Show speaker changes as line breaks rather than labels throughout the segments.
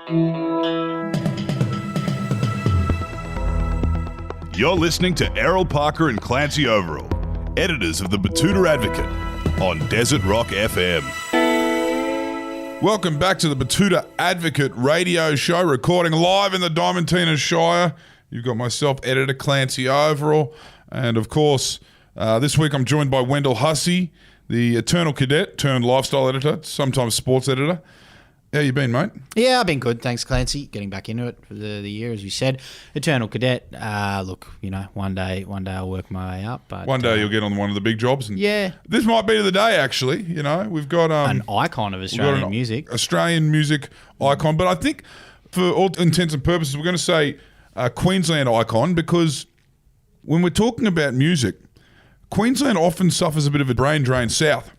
You're listening to Errol Parker and Clancy Overall, editors of the Batuta Advocate on Desert Rock FM.
Welcome back to the Batuta Advocate radio show, recording live in the Diamantina Shire. You've got myself, editor Clancy Overall, and of course, this week I'm joined by Wendell Hussey, the eternal cadet turned lifestyle editor, sometimes sports editor. How you been, mate?
Yeah, I've been good. Thanks, Clancy. Getting back into it for the year, as you said. Eternal cadet. Look, one day I'll work my way up. But
one day you'll get on one of the big jobs. And
yeah.
This might be the day, actually. We've got
an icon of Australian music.
Australian music icon. But I think for all intents and purposes, we're going to say Queensland icon, because when we're talking about music, Queensland often suffers a bit of a brain drain south.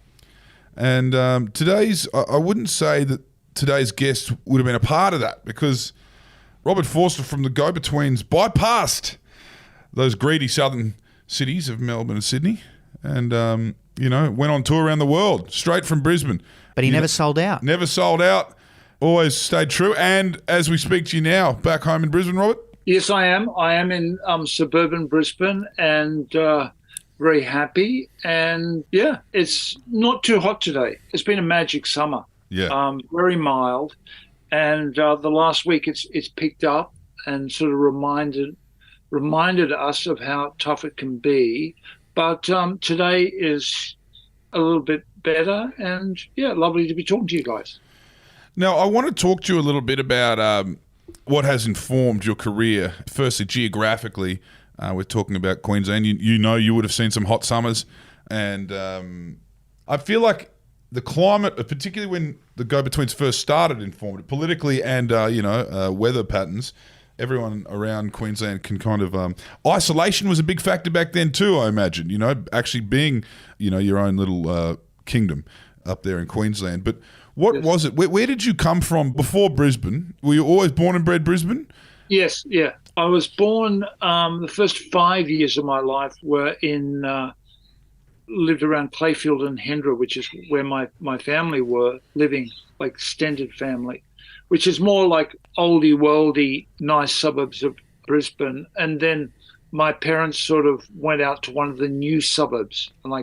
And I wouldn't say that today's guest would have been a part of that, because Robert Forster from the Go-Betweens bypassed those greedy southern cities of Melbourne and Sydney and, went on tour around the world, straight from Brisbane.
But he never sold out.
Never sold out, always stayed true. And as we speak to you now, back home in Brisbane, Robert?
Yes, I am. I am in suburban Brisbane and very happy. And, yeah, it's not too hot today. It's been a magic summer.
Yeah.
Very mild, and the last week it's picked up and sort of reminded us of how tough it can be. But today is a little bit better, and yeah, lovely to be talking to you guys.
Now, I want to talk to you a little bit about what has informed your career. Firstly, geographically, we're talking about Queensland. You would have seen some hot summers, and I feel like the climate, particularly when the Go-Betweens first started, informed it politically and, weather patterns. Everyone around Queensland can kind of... isolation was a big factor back then too, I imagine, actually being, your own little kingdom up there in Queensland. But what was it? Where did you come from before Brisbane? Were you always born and bred Brisbane?
Yes, yeah. I was born, the first 5 years of my life were lived around Clayfield and Hendra, which is where my family were living, like extended family, which is more like oldie worldy, nice suburbs of Brisbane. And then my parents sort of went out to one of the new suburbs, and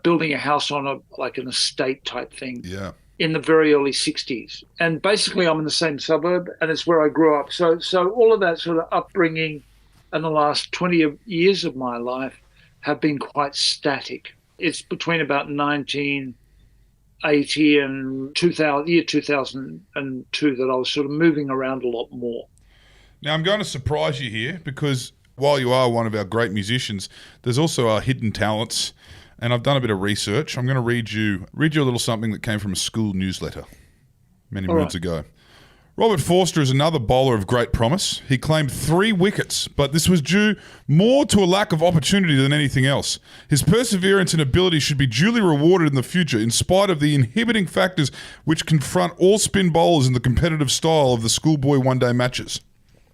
building a house on an estate type thing. Yeah. In the very early 60s. And basically I'm in the same suburb, and it's where I grew up. So all of that sort of upbringing in the last 20 years of my life have been quite static. It's between about 1980 and 2002 that I was sort of moving around a lot more.
Now, I'm going to surprise you here, because while you are one of our great musicians, there's also our hidden talents, and I've done a bit of research. I'm going to read you a little something that came from a school newsletter many moons ago. Robert Forster is another bowler of great promise. He claimed 3 wickets, but this was due more to a lack of opportunity than anything else. His perseverance and ability should be duly rewarded in the future, in spite of the inhibiting factors which confront all spin bowlers in the competitive style of the schoolboy one-day matches.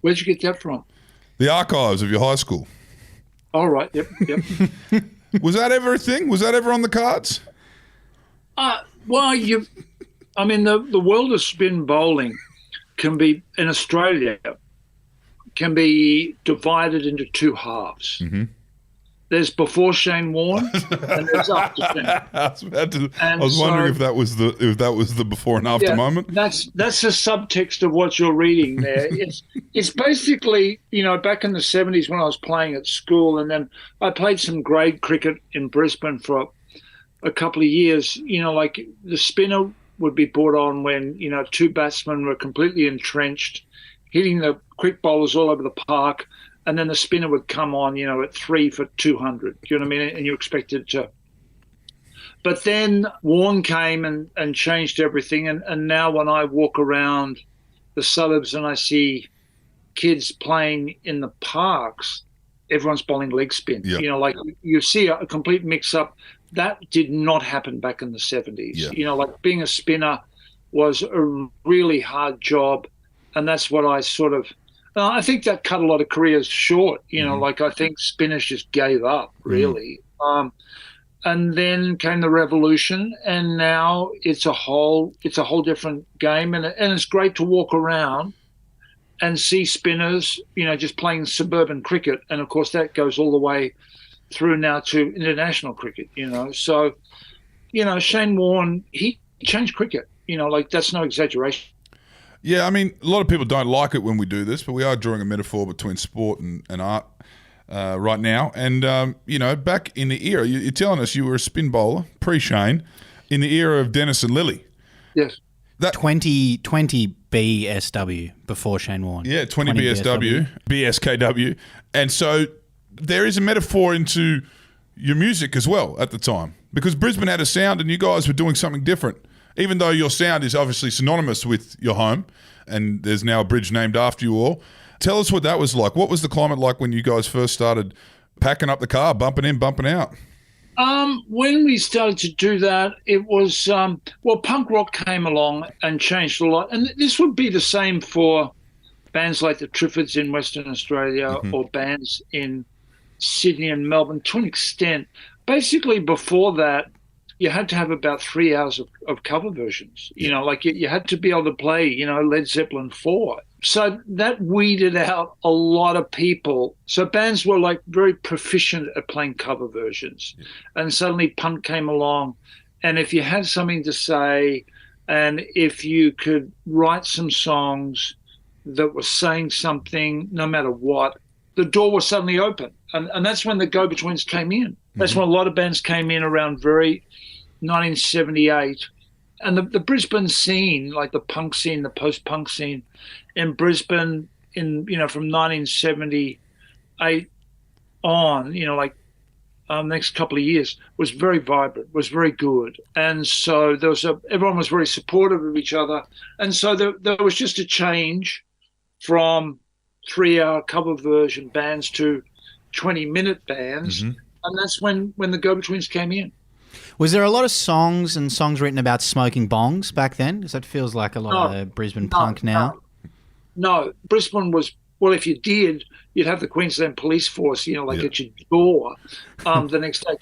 Where'd you get that from?
The archives of your high school.
All right, yep.
Was that ever a thing? Was that ever on the cards?
The world of spin bowling can be, in Australia, can be divided into 2 halves. Mm-hmm. There's before Shane Warne and there's after Shane.
I was wondering if that was the before and after moment.
That's the subtext of what you're reading there. It's basically, back in the 70s when I was playing at school, and then I played some grade cricket in Brisbane for a couple of years. Like the spinner would be brought on when, 2 batsmen were completely entrenched, hitting the quick bowlers all over the park, and then the spinner would come on, at 3 for 200. You know what I mean? And you're expected to. But then Warne came and changed everything, and now when I walk around the suburbs and I see kids playing in the parks, everyone's bowling leg spin. Yep. You see a complete mix-up. That did not happen back in the 70s. Yeah. Being a spinner was a really hard job, and that's what I sort of I think that cut a lot of careers short. I think spinners just gave up, really. and then came the revolution, and now it's a whole different game, and it's great to walk around and see spinners, just playing suburban cricket, and of course that goes all the way through now to international cricket. So Shane Warne, he changed cricket. That's no exaggeration.
Yeah, I mean, a lot of people don't like it when we do this, but we are drawing a metaphor between sport and art right now. And, back in the era, you're telling us you were a spin bowler, pre-Shane, in the era of Dennis and Lilly.
Yes.
That 20 BSW before Shane Warne.
Yeah, 20 BSW, BSKW. And so there is a metaphor into your music as well at the time, because Brisbane had a sound and you guys were doing something different. Even though your sound is obviously synonymous with your home, and there's now a bridge named after you all. Tell us what that was like. What was the climate like when you guys first started packing up the car, bumping in, bumping out?
When we started to do that, it was, punk rock came along and changed a lot. And this would be the same for bands like the Triffids in Western Australia, or bands in Sydney and Melbourne to an extent. Basically, before that, you had to have about 3 hours of cover versions. You had to be able to play, Led Zeppelin 4. So that weeded out a lot of people. So bands were very proficient at playing cover versions. Yeah. And suddenly punk came along. And if you had something to say, and if you could write some songs that were saying something, no matter what, the door was suddenly open. And that's when the go-betweens came in. That's when a lot of bands came in around 1978. And the Brisbane scene, like the punk scene, the post-punk scene in Brisbane from 1978 on, next couple of years was very vibrant, was very good. And so everyone was very supportive of each other. And so there was just a change from 3-hour cover version bands to 20-minute bands. And that's when the go-betweens came in.
Was there a lot of songs written about smoking bongs back then? Because that feels like a lot of Brisbane punk now.
No, Brisbane was, well, if you did, you'd have the Queensland police force, at your door the next day.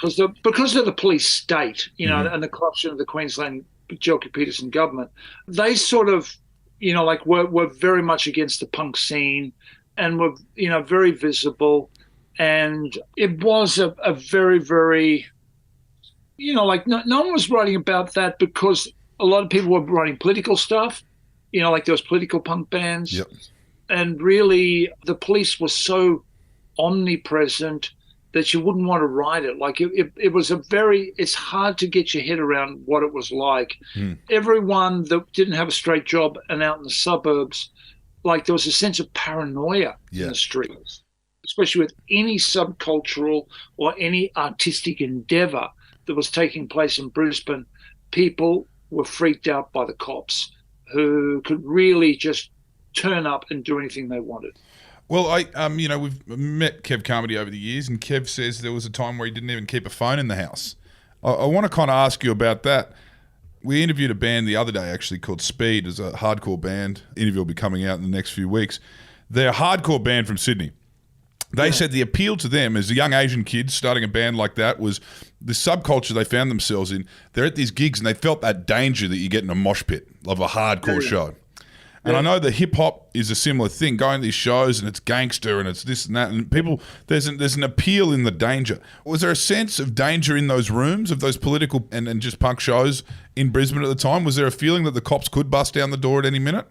Because of the police state, and the corruption of the Queensland Jelke Peterson government, they sort of, were very much against the punk scene and were, very visible. And it was a very, very, no one was writing about that because a lot of people were writing political stuff, there was political punk bands.
Yep.
And really the police were so omnipresent that you wouldn't want to write it. It was it's hard to get your head around what it was like. Everyone that didn't have a straight job and out in the suburbs, there was a sense of paranoia in the streets, especially with any subcultural or any artistic endeavour that was taking place in Brisbane. People were freaked out by the cops who could really just turn up and do anything they wanted.
Well, we've met Kev Carmody over the years, and Kev says there was a time where he didn't even keep a phone in the house. I want to kind of ask you about that. We interviewed a band the other day, actually, called Speed. It's a hardcore band. Interview will be coming out in the next few weeks. They're a hardcore band from Sydney. They said the appeal to them as a young Asian kids starting a band like that was the subculture they found themselves in. They're at these gigs and they felt that danger that you get in a mosh pit of a hardcore show. And I know that hip-hop is a similar thing, going to these shows and it's gangster and it's this and that. And people, there's an appeal in the danger. Was there a sense of danger in those rooms, of those political and just punk shows in Brisbane at the time? Was there a feeling that the cops could bust down the door at any minute?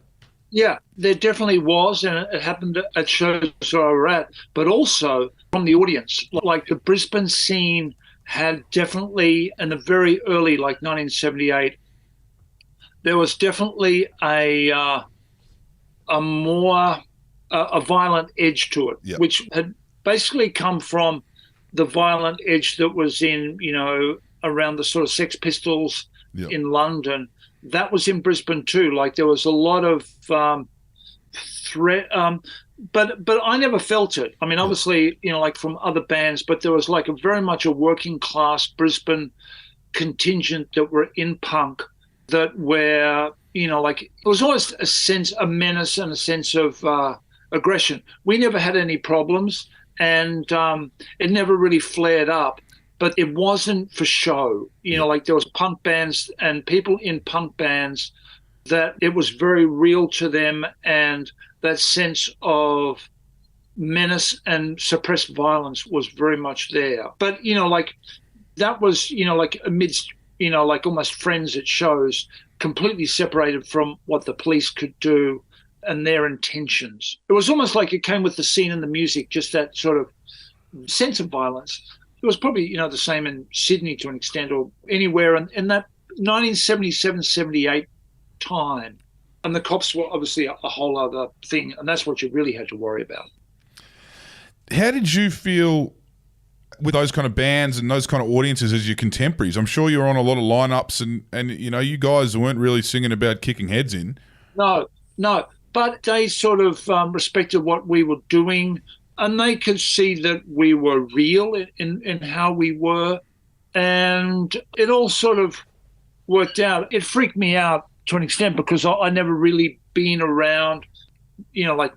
Yeah, there definitely was, and it happened at shows I were at, but also from the audience. The Brisbane scene had definitely, in the very early, 1978, there was definitely a violent edge to it, which had basically come from the violent edge that was in, around the sort of Sex Pistols in London. That was in Brisbane too. There was a lot of threat, but I never felt it. I mean, obviously, from other bands, but there was very much a working class Brisbane contingent that were in punk that were, it was always a menace and a sense of aggression. We never had any problems, and it never really flared up. but it wasn't for show. Like there was punk bands and people in punk bands that it was very real to them, and that sense of menace and suppressed violence was very much there. But, like that was, like amidst, like almost friends at shows, completely separated from what the police could do and their intentions. It was almost like it came with the scene and the music, just that sort of sense of violence. It was probably, the same in Sydney to an extent, or anywhere in that 1977-78 time. And the cops were obviously a whole other thing, and that's what you really had to worry about.
How did you feel with those kind of bands and those kind of audiences as your contemporaries? I'm sure you're on a lot of lineups, and you guys weren't really singing about kicking heads in.
No, but they sort of respected what we were doing, and they could see that we were real in how we were, and it all sort of worked out. It freaked me out to an extent because I never really been around, like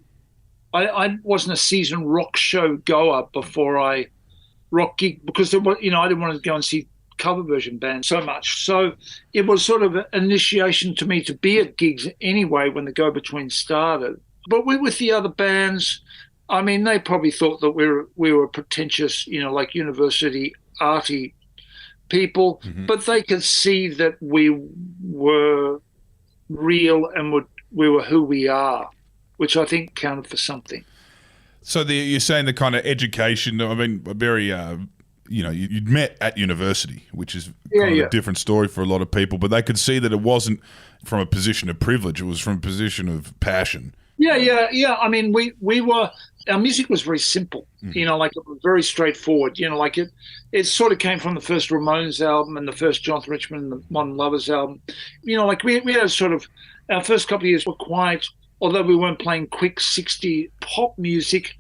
I wasn't a seasoned rock show goer before I rock gig, because I didn't want to go and see cover version bands so much. So it was sort of an initiation to me to be at gigs anyway when the go-between started. But with the other bands, I mean, they probably thought that we were pretentious, like university arty people, but they could see that we were real and we were who we are, which I think counted for something.
So you're saying the kind of education, I mean, very, you'd met at university, which is kind of a different story for a lot of people, but they could see that it wasn't from a position of privilege, it was from a position of passion.
Yeah. I mean, our music was very simple, like it was very straightforward, like it sort of came from the first Ramones album and the first Jonathan Richman and the Modern Lovers album. Like we had sort of, our first couple of years were quite, although we weren't playing quick 60 pop music,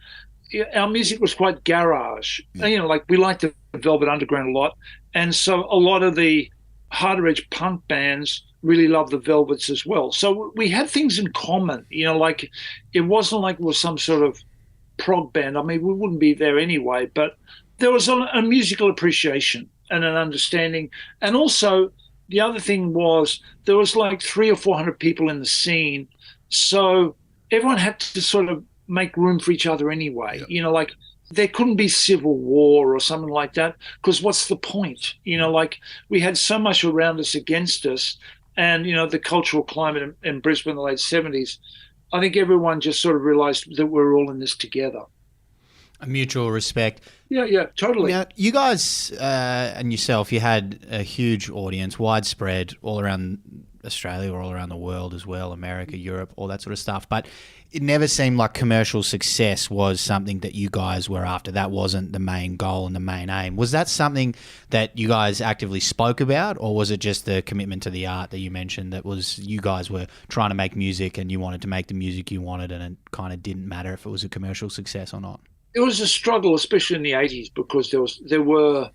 our music was quite garage. And, like we liked the Velvet Underground a lot. And so a lot of the harder edge punk bands really loved the Velvets as well. So we had things in common, like it wasn't like it was some sort of prog band. I mean, we wouldn't be there anyway, but there was a musical appreciation and an understanding. And also the other thing was there was like 300 or 400 people in the scene. So everyone had to sort of make room for each other anyway. Like there couldn't be civil war or something like that, because what's the point? Like we had so much around us against us, and, the cultural climate in Brisbane in the late 70s, I think everyone just sort of realised that we're all in this together.
A mutual respect.
Yeah, totally.
Now, you guys and yourself, you had a huge audience, widespread, all around Australia or all around the world as well, America, Europe, all that sort of stuff. But it never seemed like commercial success was something that you guys were after. That wasn't the main goal and the main aim. Was that something that you guys actively spoke about, or was it just the commitment to the art that you mentioned, that was you guys were trying to make music and you wanted to make the music you wanted, and it kind of didn't matter if it was a commercial success or not?
It was a struggle, especially in the 80s, because there were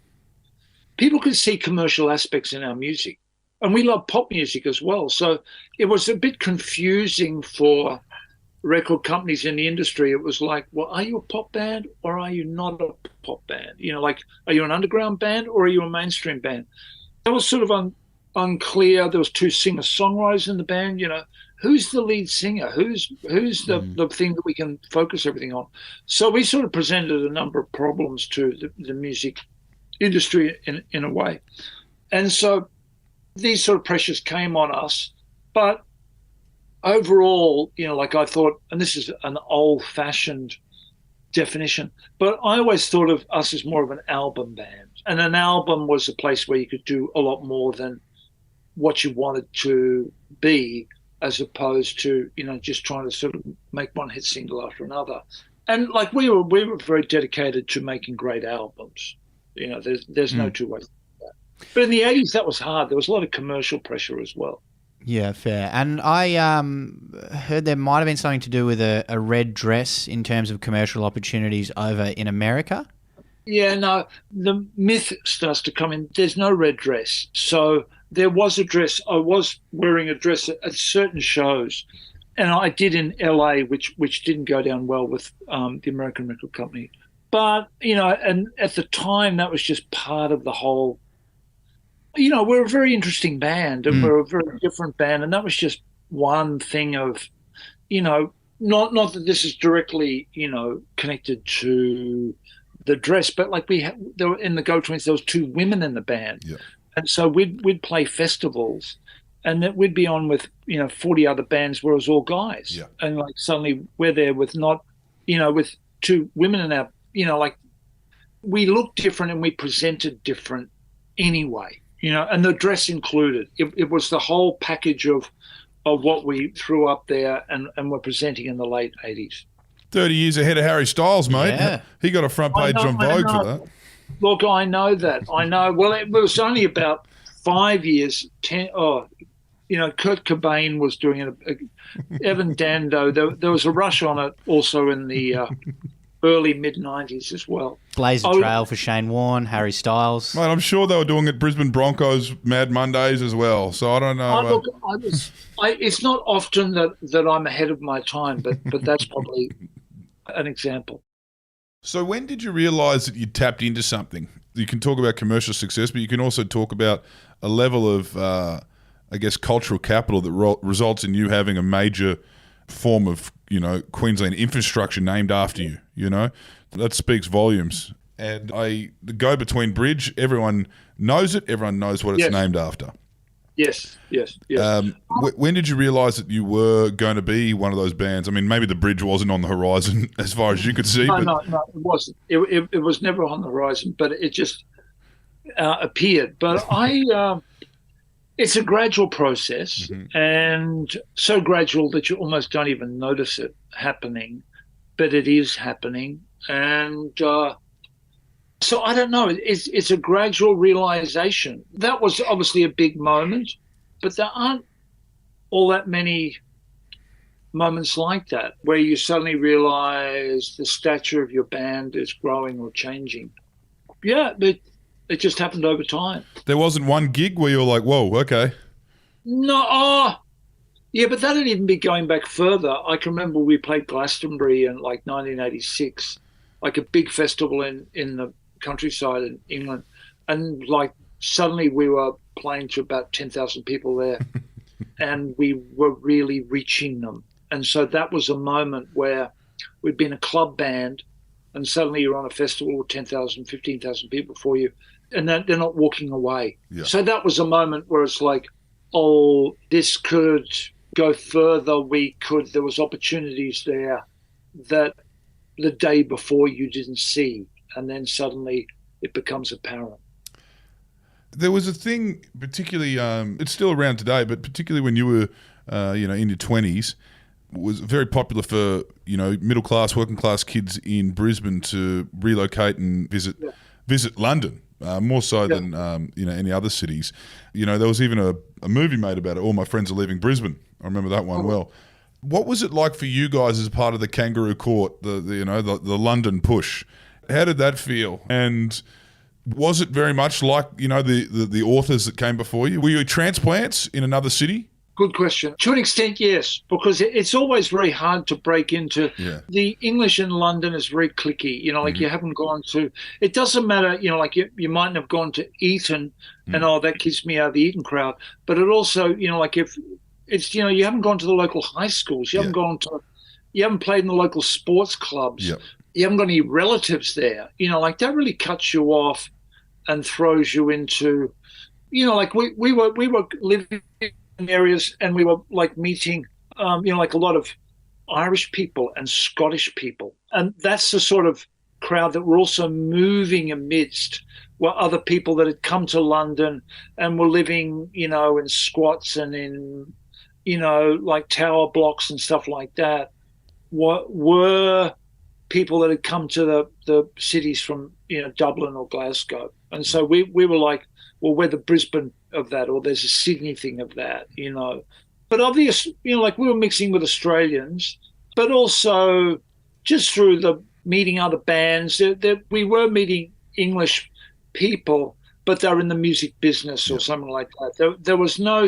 people could see commercial aspects in our music, and we love pop music as well. So it was a bit confusing for record companies in the industry. It was like, well, are you a pop band or are you not a pop band? Like, are you an underground band or are you a mainstream band? That was sort of unclear. There was 2 singer-songwriters in the band. Who's the lead singer? Who's the thing that we can focus everything on? So we sort of presented a number of problems to the music industry in a way. And so these sort of pressures came on us. But overall, like I thought, and this is an old-fashioned definition, but I always thought of us as more of an album band. And an album was a place where you could do a lot more than what you wanted to be, as opposed to, just trying to sort of make one hit single after another. And like we were very dedicated to making great albums. There's no two ways about that. But in the 80s, that was hard. There was a lot of commercial pressure as well.
Yeah, fair. And I heard there might have been something to do with a red dress in terms of commercial opportunities over in America.
Yeah, no, the myth starts to come in. There's no red dress. So there was a dress. I was wearing a dress at certain shows, and I did in LA, which didn't go down well with the American record company. But, and at the time, that was just part of the whole, we're a very interesting band and we're a very different band. And that was just one thing of, not that this is directly, connected to the dress, but like there were, in the Go Twins, there was 2 women in the band.
Yeah.
And so we'd play festivals and that we'd be on with, 40 other bands where it was all guys.
Yeah.
And like suddenly we're there with with 2 women in our, like we looked different and we presented different anyway, and the dress included. It was the whole package of what we threw up there and were presenting in the late 80s.
30 years ahead of Harry Styles, mate.
Yeah.
He got a front page on Vogue for that.
Look, I know that. I know. Well, it was only about 5 years, Kurt Cobain was doing it. Evan Dando, there was a rush on it also in the early mid-90s as well.
Blaze a trail for Shane Warne, Harry Styles.
Mate, I'm sure they were doing it Brisbane Broncos Mad Mondays as well. So I don't know.
It's not often that I'm ahead of my time, but that's probably an example.
So when did you realise that you tapped into something? You can talk about commercial success, but you can also talk about a level of, cultural capital that results in you having a major form of, Queensland infrastructure named after you, That speaks volumes. And the go-between bridge, everyone knows it. Everyone knows what it's named after.
Yes.
When did you realise that you were going to be one of those bands? I mean, maybe the bridge wasn't on the horizon as far as you could see.
No, it wasn't. It was never on the horizon, but it just appeared. But it's a gradual process, and so gradual that you almost don't even notice it happening, but it is happening. And so I don't know. It's a gradual realization. That was obviously a big moment, but there aren't all that many moments like that where you suddenly realize the stature of your band is growing or changing. Yeah, it just happened over time.
There wasn't one gig where you were like, whoa, okay.
No, yeah, but that'd even be going back further. I can remember we played Glastonbury in like 1986, like a big festival in the countryside in England. And like suddenly we were playing to about 10,000 people there and we were really reaching them. And so that was a moment where we'd been a club band and suddenly you're on a festival with 10,000, 15,000 people for you, and they're not walking away. Yeah. So that was a moment where it's like, oh, this could go further. There was opportunities there that the day before you didn't see, and then suddenly it becomes apparent.
There was a thing, particularly, it's still around today, but particularly when you were, in your 20s, was very popular for, middle class, working class kids in Brisbane to relocate and visit London, more so than any other cities. There was even a movie made about it. All My Friends Are Leaving Brisbane. I remember that one well. What was it like for you guys as part of the Kangaroo Court, the London push? How did that feel? And was it very much like the authors that came before you? Were you transplants in another city?
Good question. To an extent, yes, because it's always very hard to break into. Yeah. The English in London is very cliquey. You haven't gone to. It doesn't matter. You mightn't have gone to Eton, and that keeps me out of the Eton crowd. But it also, if it's you haven't gone to the local high schools, you haven't played in the local sports clubs. Yep. You haven't got any relatives there. That really cuts you off and throws you into. We were living in areas and we were like meeting, like a lot of Irish people and Scottish people. And that's the sort of crowd that we're also moving amidst, were other people that had come to London and were living, in squats and in, like tower blocks and stuff like that. Were people that had come to the cities from, Dublin or Glasgow. And so we were like, well, we're the Brisbane of that, or there's a Sydney thing of that, But obviously, like we were mixing with Australians, but also just through the meeting other bands, we were meeting English people, but they're in the music business or something like that. There was no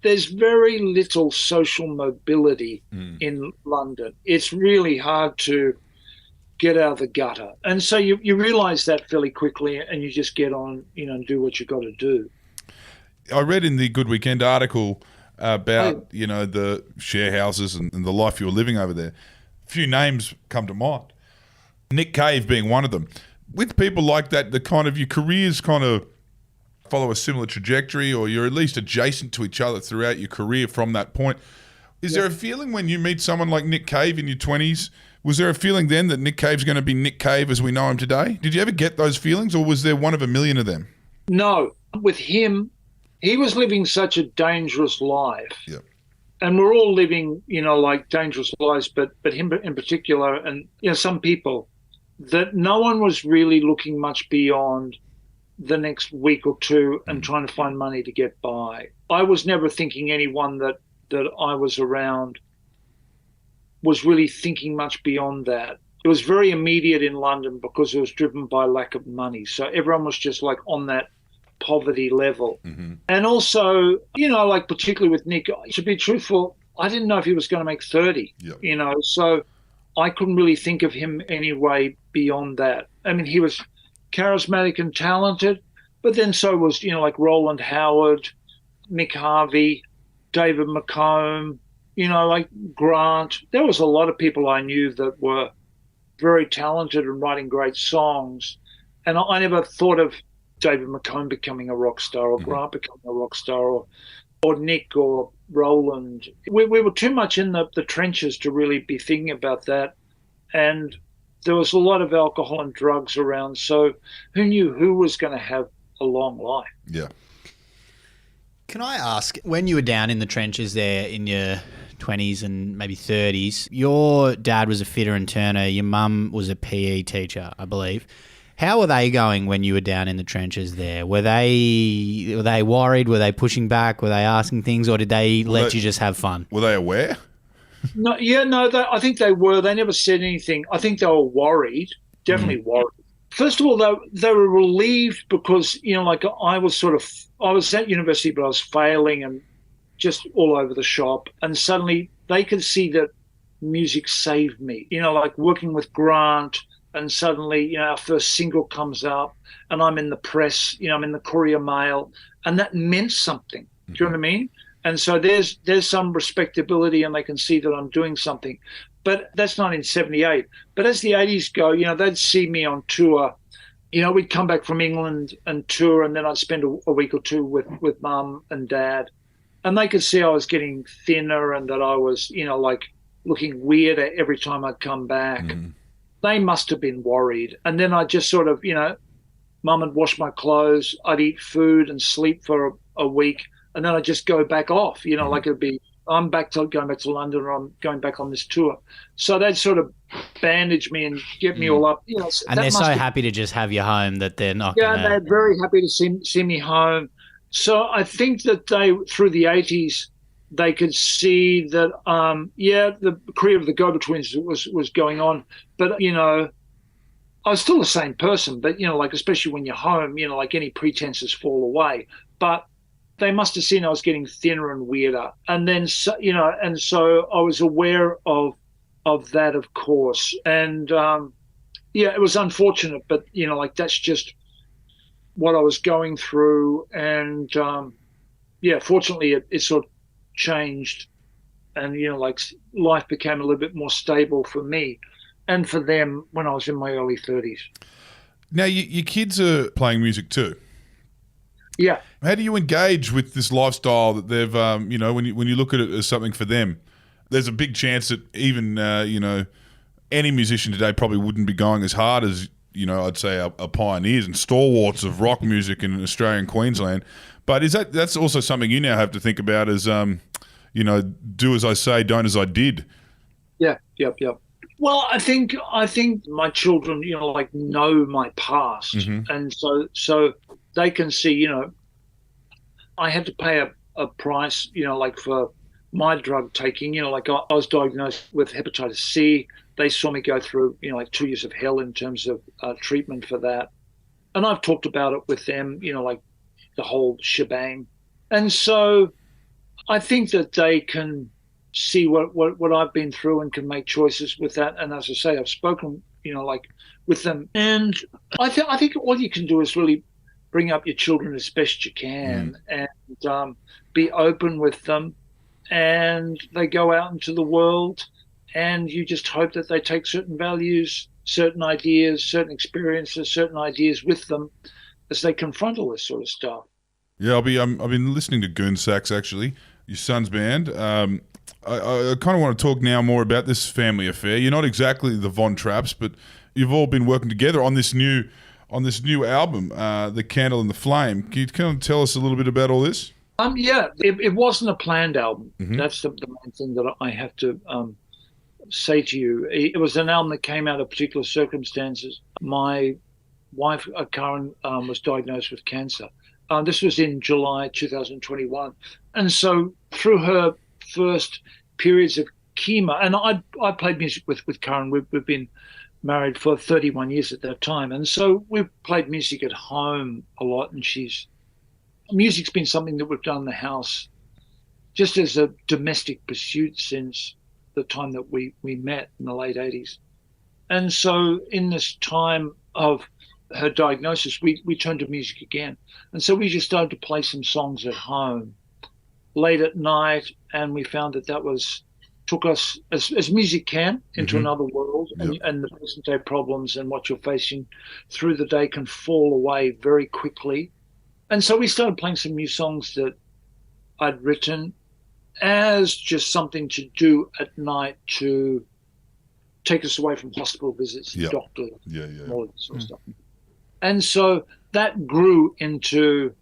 there's very little social mobility in London. It's really hard to get out of the gutter. And so you realize that fairly quickly, and you just get on, and do what you got to do.
I read in the Good Weekend article about, the share houses and the life you were living over there. A few names come to mind. Nick Cave being one of them. With people like that, your careers kind of follow a similar trajectory, or you're at least adjacent to each other throughout your career from that point. Is there a feeling when you meet someone like Nick Cave in your 20s, was there a feeling then that Nick Cave's going to be Nick Cave as we know him today? Did you ever get those feelings, or was there one of a million of them?
No. With him, he was living such a dangerous life.
Yep.
And we're all living, dangerous lives, but him in particular, and, some people, that no one was really looking much beyond the next week or two and trying to find money to get by. I was never thinking anyone that I was around was really thinking much beyond that. It was very immediate in London because it was driven by lack of money. So everyone was just like on that poverty level. Mm-hmm. And also, particularly with Nick, to be truthful, I didn't know if he was going to make 30, so I couldn't really think of him anyway beyond that. I mean, he was charismatic and talented, but then so was, Roland Howard, Mick Harvey, David McComb, Grant. There was a lot of people I knew that were very talented and writing great songs. And I never thought of David McComb becoming a rock star, or Grant becoming a rock star, or Nick or Roland. We were too much in the trenches to really be thinking about that. And there was a lot of alcohol and drugs around. So who knew who was going to have a long life?
Yeah.
Can I ask, when you were down in the trenches there in your 20s and maybe 30s, your dad was a fitter and turner, your mum was a PE teacher, I believe. How were they going when you were down in the trenches there? Were they worried? Were they pushing back? Were they asking things, or did they let you just have fun?
Were they aware?
I think they were. They never said anything. I think they were worried, definitely worried. First of all, they were relieved because, I was at university, but I was failing and just all over the shop. And suddenly they could see that music saved me, working with Grant. And suddenly, our first single comes up and I'm in the press, I'm in the Courier Mail, and that meant something. Do you know what I mean? And so there's some respectability, and they can see that I'm doing something. But that's 1978. But as the 80s go, they'd see me on tour. We'd come back from England and tour, and then I'd spend a week or two with mum and dad. And they could see I was getting thinner and that I was, looking weirder every time I'd come back. Mm-hmm. They must have been worried. And then I just sort of, mum would wash my clothes, I'd eat food and sleep for a week, and then I'd just go back off, like it'd be, I'm going back to London, or I'm going back on this tour. So they'd sort of bandage me and get me all up.
And they're so happy to just have you home that they're not going to...
Yeah, they're very happy to see me home. So I think that through the 80s, they could see that, the career of the Go-Betweens was going on. But, I was still the same person. But, especially when you're home, any pretenses fall away. But they must have seen I was getting thinner and weirder. And then, so I was aware of that, of course. And, it was unfortunate. But, that's just what I was going through. And, fortunately, it sort of changed, and life became a little bit more stable for me and for them when I was in my early 30s.
Now your kids are playing music too.
Yeah.
How do you engage with this lifestyle that they've when you look at it as something for them? There's a big chance that even any musician today probably wouldn't be going as hard as I'd say our pioneers and stalwarts of rock music in Australia and Queensland. But that's also something you now have to think about as, do as I say, don't as I did.
Yeah, yep. Well, I think my children, know my past, and so they can see, I had to pay a price, for my drug taking. I was diagnosed with hepatitis C. They saw me go through, 2 years of hell in terms of treatment for that, and I've talked about it with them, the whole shebang. And so I think that they can see what I've been through and can make choices with that. And as I say, I've spoken like with them. And I think all you can do is really bring up your children as best you can and be open with them. And they go out into the world, and you just hope that they take certain values, certain ideas, certain experiences, certain ideas with them as they confront all this sort of stuff.
Yeah, I've been listening to Goon Sax, actually, your son's band. I kind of want to talk now more about this family affair. You're not exactly the Von Trapps, but you've all been working together on this new album, The Candle and the Flame. Can you kind of tell us a little bit about all this?
Yeah, it wasn't a planned album. That's the main thing that I have to say to you. It was an album that came out of particular circumstances. My wife, Karen, was diagnosed with cancer. This was in July 2021. And so through her first periods of chemo, and I played music with Karen. We've been married for 31 years at that time. And so we've played music at home a lot, and music's been something that we've done in the house just as a domestic pursuit since the time that we met in the late 80s. And so in this time of her diagnosis, we turned to music again. And so we just started to play some songs at home late at night, and we found that took us, as music can, into another world. And the present day problems and what you're facing through the day can fall away very quickly. And so we started playing some new songs that I'd written as just something to do at night to take us away from hospital visits, doctors, all that sort of stuff. And so that grew into,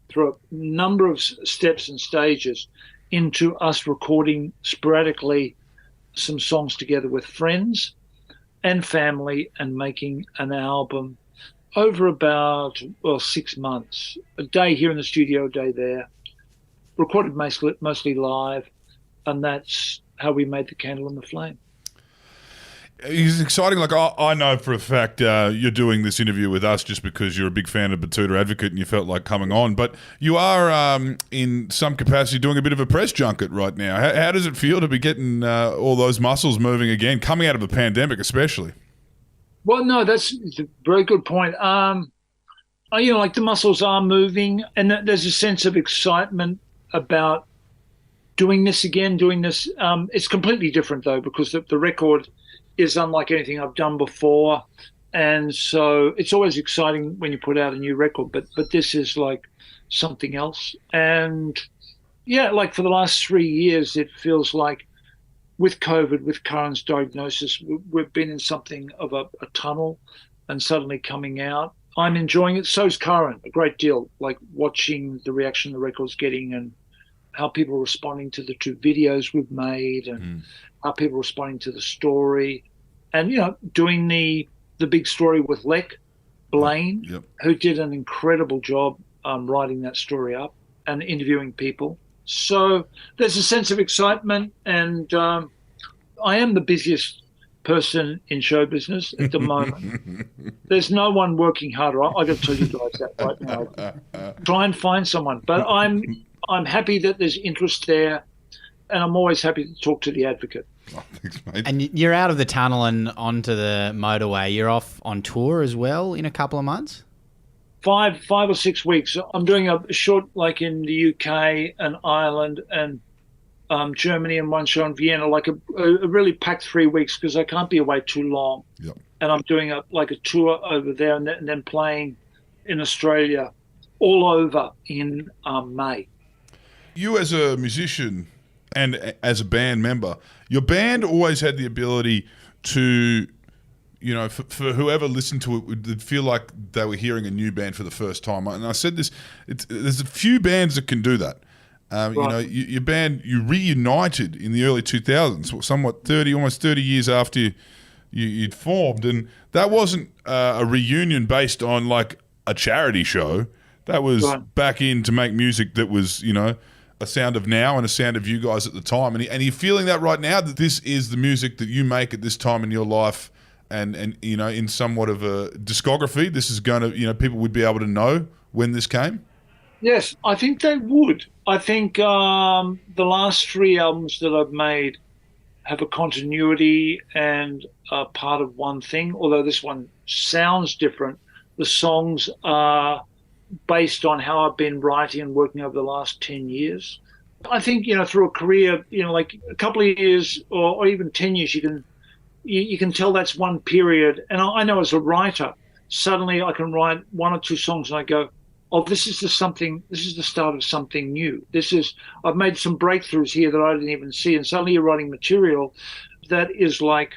through a number of steps and stages, into us recording sporadically some songs together with friends and family and making an album over about 6 months, a day here in the studio, a day there, recorded mostly live, and that's how we made The Candle and the Flame.
It's exciting. Like, I know for a fact you're doing this interview with us just because you're a big fan of Batuta Advocate and you felt like coming on, but you are in some capacity doing a bit of a press junket right now. How does it feel to be getting all those muscles moving again, coming out of a pandemic especially?
Well, no, that's a very good point. Like the muscles are moving, and there's a sense of excitement about doing this again, It's completely different, though, because the record is unlike anything I've done before. And so it's always exciting when you put out a new record, but this is like something else. And yeah, like for the last 3 years, it feels like with COVID, with Karen's diagnosis, we've been in something of a tunnel and suddenly coming out. I'm enjoying it. So's Karen a great deal, like watching the reaction the record's getting and how people are responding to the 2 videos we've made and how people are responding to the story. And, doing the big story with Lek Blaine, who did an incredible job writing that story up and interviewing people. So there's a sense of excitement, and I am the busiest person in show business at the moment. There's no one working harder. I got to tell you guys that right now. Try and find someone, but I'm happy that there's interest there, and I'm always happy to talk to the Advocate.
Oh, thanks, mate.
And you're out of the tunnel and onto the motorway. You're off on tour as well in a couple of months?
5 or 6 weeks. I'm doing a short, like in the UK and Ireland and Germany, and one show in Vienna, like a really packed 3 weeks because I can't be away too long.
Yep.
And I'm doing a tour over there and then playing in Australia all over in May.
You as a musician and as a band member, your band always had the ability to, for whoever listened to it, would feel like they were hearing a new band for the first time. And I said this, there's a few bands that can do that. Right. Your band, you reunited in the early 2000s, somewhat almost 30 years after you'd formed. And that wasn't a reunion based on like a charity show. That was back in to make music that was, a sound of now and a sound of you guys at the time. And you're feeling that right now, that this is the music that you make at this time in your life and in somewhat of a discography. This is going to, people would be able to know when this came?
Yes, I think they would. I think the last 3 albums that I've made have a continuity and are part of one thing. Although this one sounds different, the songs are based on how I've been writing and working over the last 10 years. I think, through a career, like a couple of years or even 10 years, you can tell that's one period. And I know as a writer, suddenly I can write one or two songs and I go, oh, this is the start of something new. I've made some breakthroughs here that I didn't even see. And suddenly you're writing material that is like,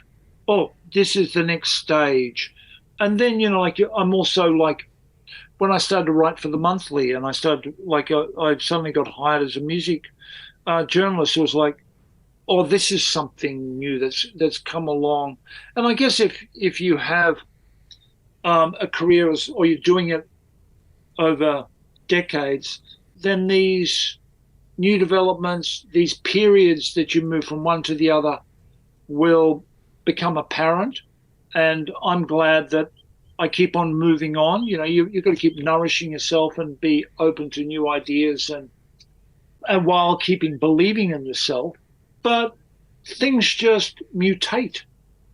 oh, this is the next stage. And then, I'm also like, when I started to write for the Monthly and I suddenly got hired as a music journalist, it was like, oh, this is something new that's come along. And I guess if you have a career or you're doing it over decades, then these new developments, these periods that you move from one to the other will become apparent. And I'm glad that I keep on moving on. You've got to keep nourishing yourself and be open to new ideas and while believing in yourself. But things just mutate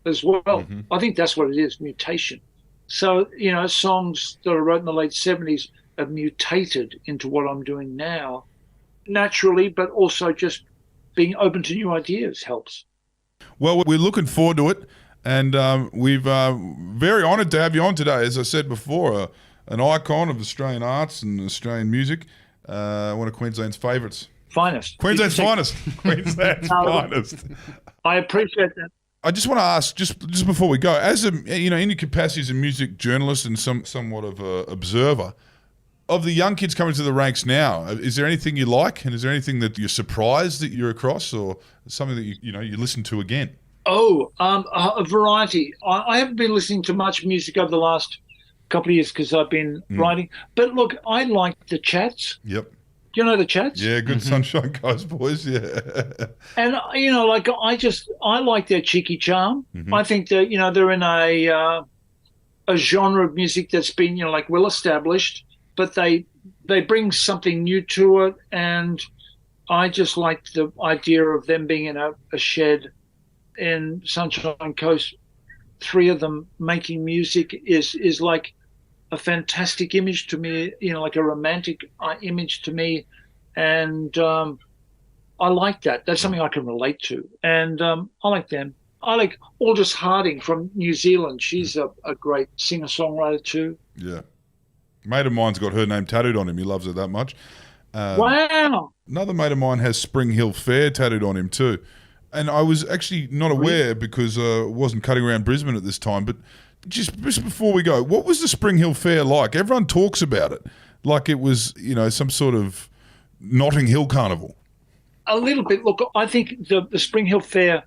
as well. Mm-hmm. I think that's what it is, mutation. So, songs that I wrote in the late 70s have mutated into what I'm doing now naturally, but also just being open to new ideas helps.
Well, we're looking forward to it. And we've very honoured to have you on today. As I said before, an icon of Australian arts and Australian music, one of Queensland's favourites.
Finest.
Queensland's finest. Queensland's finest.
I appreciate that.
I just want to ask, just before we go, as in your capacity as a music journalist and somewhat of an observer, of the young kids coming to the ranks now, is there anything you like, and is there anything that you're surprised that you're across, or something that you listen to again?
Oh, a variety. I haven't been listening to much music over the last couple of years because I've been writing. But look, I like the Chats.
Yep.
Do you know the Chats?
Yeah, good Sunshine Coast boys, yeah.
And, I like their cheeky charm. Mm-hmm. I think that, they're in a genre of music that's been, well established, but they bring something new to it. And I just like the idea of them being in a shed in Sunshine Coast, three of them making music is like a fantastic image to me, like a romantic image to me. And I like that. That's something I can relate to. And I like them. I like Aldous Harding from New Zealand. She's a great singer-songwriter too.
Yeah. Mate of mine's got her name tattooed on him. He loves it that much.
Wow.
Another mate of mine has Spring Hill Fair tattooed on him too. And I was actually not aware because I wasn't cutting around Brisbane at this time. But just before we go, what was the Spring Hill Fair like? Everyone talks about it like it was, some sort of Notting Hill carnival.
A little bit. Look, I think the Spring Hill Fair,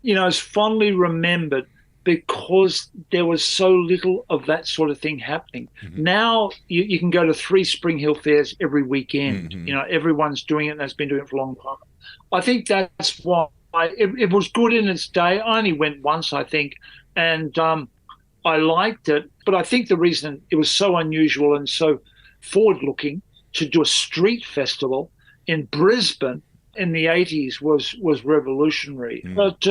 is fondly remembered because there was so little of that sort of thing happening. Mm-hmm. Now you can go to 3 Spring Hill Fairs every weekend. Mm-hmm. Everyone's doing it and has been doing it for a long time. I think that's why. It was good in its day. I only went once, I think, and I liked it. But I think the reason it was so unusual and so forward-looking to do a street festival in Brisbane in the 80s was revolutionary. Mm. But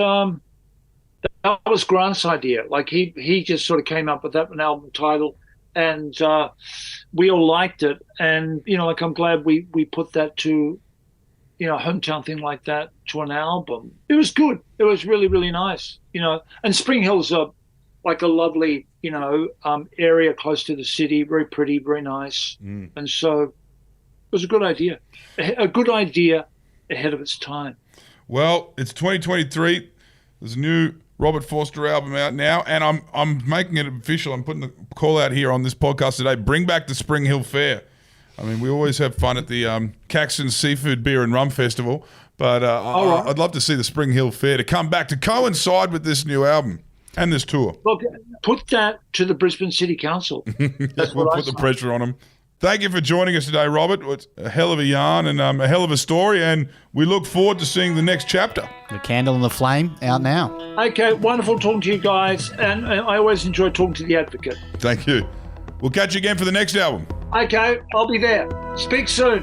that was Grant's idea. Like he just sort of came up with that an album title, and we all liked it. And I'm glad we put that to a hometown thing like that to an album. It was good. It was really, really nice, and Spring Hill's a lovely, area close to the city, very pretty, very nice. Mm. And so it was a good idea ahead of its time.
Well, it's 2023. There's a new Robert Forster album out now, and I'm making it official. I'm putting the call out here on this podcast today. Bring back the Spring Hill Fair. I mean, we always have fun at the Caxton Seafood Beer and Rum Festival, but I'd love to see the Spring Hill Fair to come back to coincide with this new album and this tour.
Look, put that to the Brisbane City Council.
We'll put the pressure on them. Thank you for joining us today, Robert. It's a hell of a yarn and a hell of a story, and we look forward to seeing the next chapter.
The Candle and the Flame out now.
Okay, wonderful talking to you guys, and I always enjoy talking to the Advocate.
Thank you. We'll catch you again for the next album.
Okay, I'll be there. Speak soon.